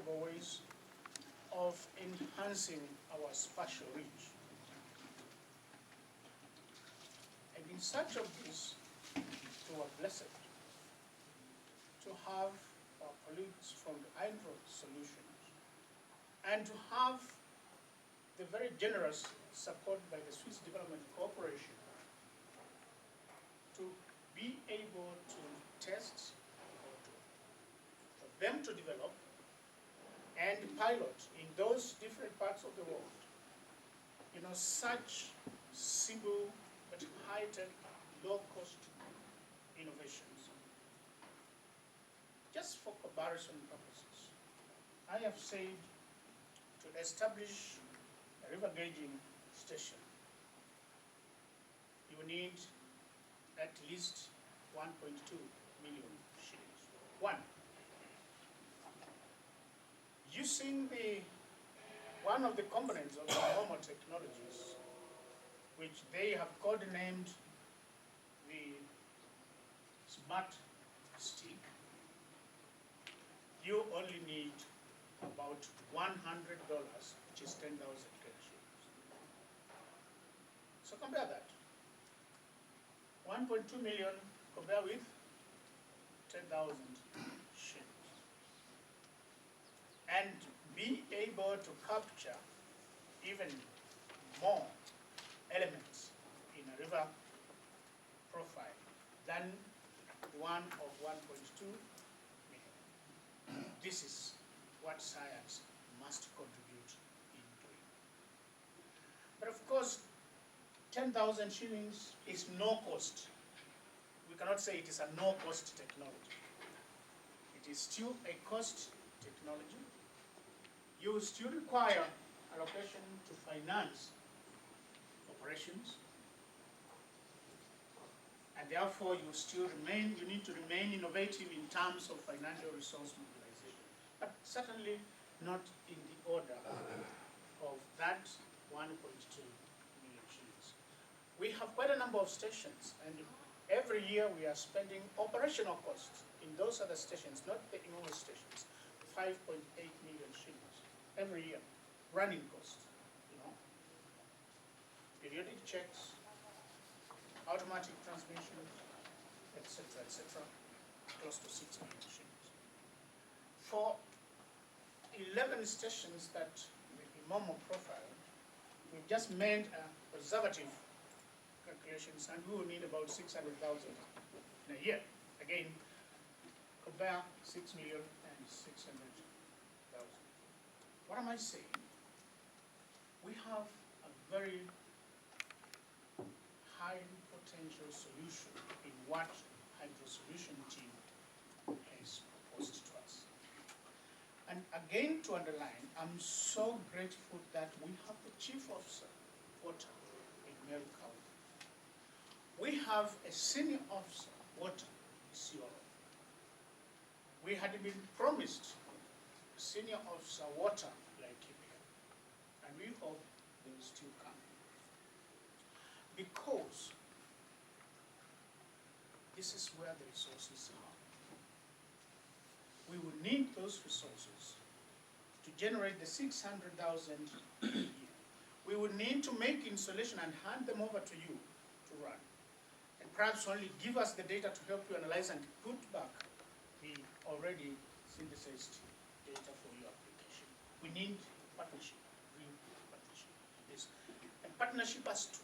sustainable ways of enhancing our spatial reach. And in search of this, we were blessed to have our colleagues from the iMoMo solutions and to have the very generous support by the Swiss Development Corporation to be able to test, for them to develop and pilot in those different parts of the world, such simple but high-tech, low-cost innovations. Just for comparison purposes, I have said to establish a river gauging station, you need at least 1.2 million shillings. One, using one of the components of the iMoMo technologies, which they have codenamed the smart stick, you only need about $100, which is 10,000 shillings. So compare that. 1.2 million compare with 10,000 shillings. And be able to capture even more elements in a river profile than the one of 1.2 million. This is what science must contribute in doing. But of course, 10,000 shillings is no cost. We cannot say it is a no-cost technology. It is still a cost technology. You will still require allocation to finance operations, and therefore you need to remain innovative in terms of financial resource mobilization, but certainly not in the order of that 1.2 million shillings. We have quite a number of stations, and every year we are spending operational costs in those other stations, not the iMoMo stations, 5.8 million shillings every year, running costs, periodic checks, automatic transmissions, etc., close to 6 million shillings. For 11 stations that the iMoMo profile, we've just made a conservative calculations, and we will need about 600,000 in a year. Again, compare 6 million and 600,000. What am I saying? We have a very high potential solution in what Hydro Solution team has proposed to us. And again, to underline, I'm so grateful that we have the Chief Officer, Water, in Meru County. We have a Senior Officer, Water, Isiolo. We had been promised a Senior Officer, Water, like Kipia, and we hope they will still come. Because this is where the resources are. We will need those resources to generate the 600,000 a year. We will need to make installation and hand them over to you to run. And perhaps only give us the data to help you analyze and put back the already synthesized data for your application. We need partnership, real partnership. Yes. And partnership has to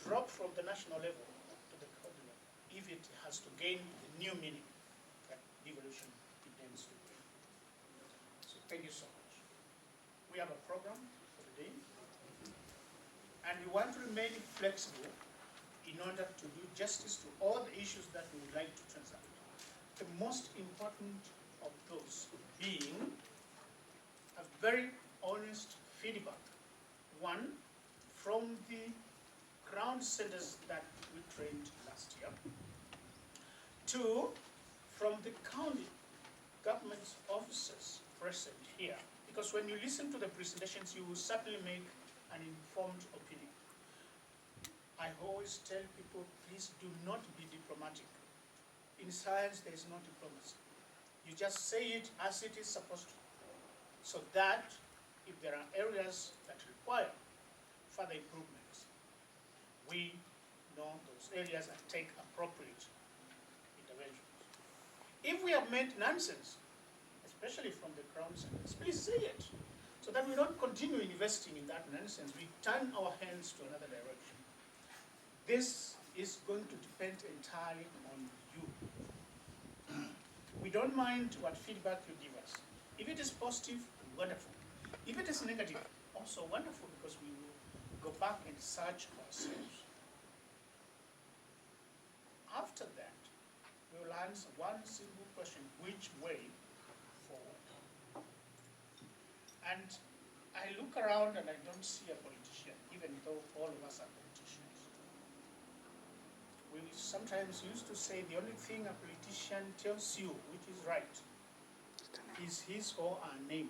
drop from the national level to the county level if it has to gain the new meaning that devolution intends to bring. So thank you so much. We have a program for the day, and we want to remain flexible in order to do justice to all the issues that we would like to transact. The most important of those being a very honest feedback. One, from the ground centers that we trained last year. Two, from the county government officers present here. Because when you listen to the presentations, you will certainly make an informed opinion. I always tell people, please do not be diplomatic. In science, there is no diplomacy. You just say it as it is supposed to. so that if there are areas that require further improvements, we know those areas and take appropriate interventions. If we have made nonsense, especially from the Crown Centers, please say it, so that we don't continue investing in that nonsense. We turn our hands to another direction. This is going to depend entirely on you. We don't mind what feedback you give us. If it is positive, wonderful. If it is negative, also wonderful, because we will go back and search ourselves. After that, we will answer one simple question: which way forward? And I look around and I don't see a politician, even though all of us are politicians. We sometimes used to say the only thing a politician tells you, which is right, is his or her name.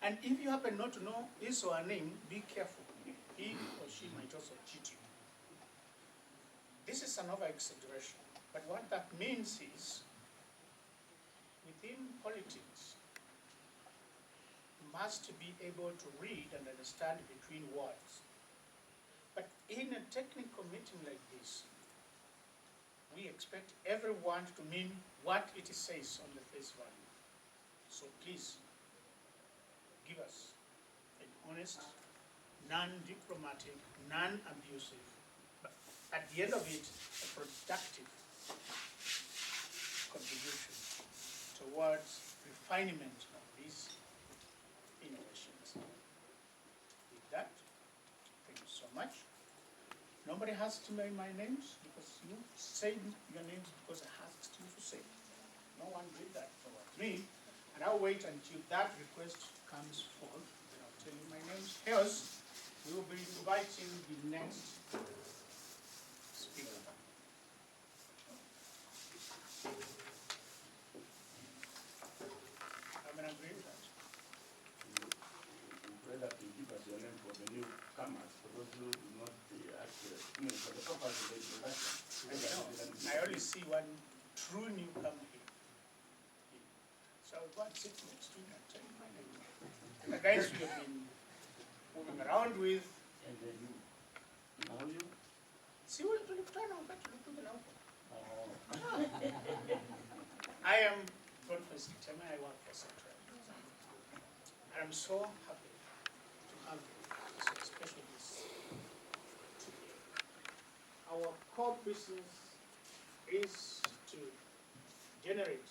And if you happen not to know his or her name, be careful. He or she might also cheat you. This is an over-exaggeration, but what that means is, within politics, you must be able to read and understand between words. But in a technical meeting like this, we expect everyone to mean what it says on the face value. So please, give us an honest, non-diplomatic, non-abusive, but at the end of it, a productive contribution towards refinement of these innovations. With that, thank you so much. Nobody has to know my names, because you said your names because I asked you to say. No one did that towards me, and I'll wait until that request comes forth, and I'll tell you my names. Else, we will be inviting the next speaker. I'm in agreement with that. Pray that you give us your name for the newcomers, for those who do not actually, for the purpose of the introduction. I only see one true newcomer here. So I'll go and sit next to you and tell you my name. The guys we have been moving around with. And then you know you? See what you look down on, but you look to the now. Oh. I am Boniface Kiteme. I work for CETRAD. And I'm so happy to have you, so especially this today. Our core business is to generate